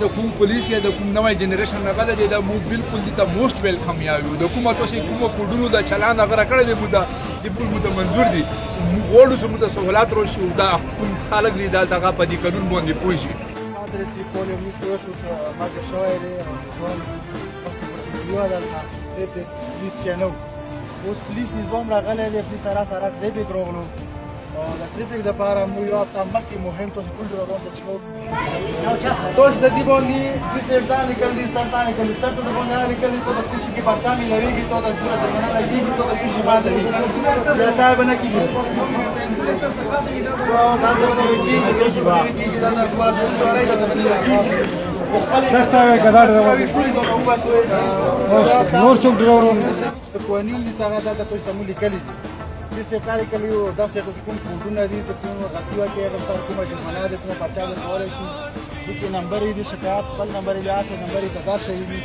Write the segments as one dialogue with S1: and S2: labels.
S1: د کوم پولیس یا د کوم نوی جنریشن راغلی دی دا موږ بالکل دې ته موسټ ویلکم یایو د کومه تاسې کومه کوډونو د چلان هغه راکړی دی موږ د ټول موږ ته منظور دي غواړو چې موږ ته سهولات راشي او دا کوم خلک دي دلته هغه په دې قانون باندې پوه شي
S2: adresi polio mișoșul să magă șoaile, zon, perioada dalta, de Cristianov. Os plis nizom ragale de plis ara traffic roglu. Da traffic de para muio apta maki muhem to se kultura ronda chmo. Toți de diboni disertani kandi sartani kandi sartu de bonali kandi to da kuchi ki parchami lavigi to da sura de manala lavigi to da kishi bada ya sahib na ki
S3: نور څوک ډرورون
S2: قوانین دي څنګه دا تاسو ته مو لیکلي دي سرکاري کلیو دا څه کوم کوډونه دي چې کوم غلطي وکړي هغه سره کومه جرمانه ده چې پرچا ورکول شي دغه نمبر دي شکایت خپل نمبر یې 8 نمبر یې تدار شوی دي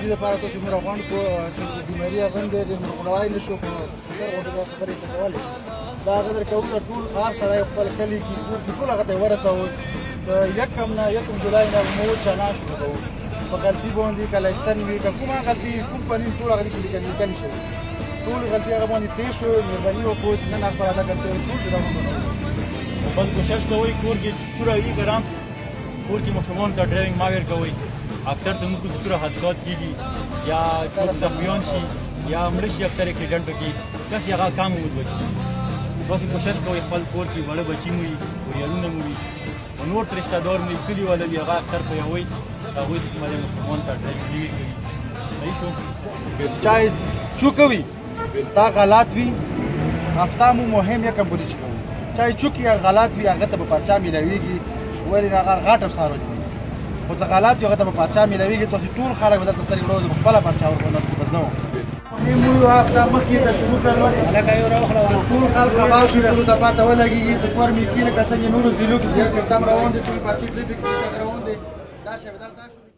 S2: دې لپاره تاسو موږ روان کو چې د بیماري غندې د مرغلوای نشو په څه خبرې کولې دا غدر کوم ټول خاص سره خپل کلی کې ټول هغه ته ورسول یکم جولای نه مو چنا شو په غلطي باندې کله ستن وی کومه غلطي کوم پنځه ټول هغه کې لیکل شي ټول غلطي هغه باندې تیز شو مهرباني وکړئ نه نه خپل ادا کړئ ټول دا مونږ
S3: بس کوشش کوئ کور کې پورا وی ګرام کور کې مشمون ته ډرایوینګ ماویر کوئ اکثر ته موږ څه حادثات کیږي یا څوک زخمیان شي یا مړ شي اکثر اکسیډنټ کې کس هغه کم وځي بس کوشش کوئ خپل کور کې وړ بچی مو وي وريالونه مو وي او نور رشتہ دار مو کلی ولا هغه اکثر په یوې هغه د مشمون ته ډرایوینګ کوي صحیح شو
S2: چای چوکوي دا غلط وي افتامو مهم یکم بودی چې کوي چای چوکي غلط وي هغه ته په پرچا ملويږي ورې هغه غاټم سارو خو څه غلط یو هغه ته په پرچا ملويږي تاسو ټول خلک بدل تستری روز په خپل پرچا ورکول نس په ځو مهم یو هفته مخکې ته شروع کړل لکه یو راخلا ټول خلک خبر شو ټول ته پاته ولګي چې کور می کینه کڅنګ نور زیلو کې سیستم روان دي ټول پارټي ټریفیک روان دي دا شی بدل تاسو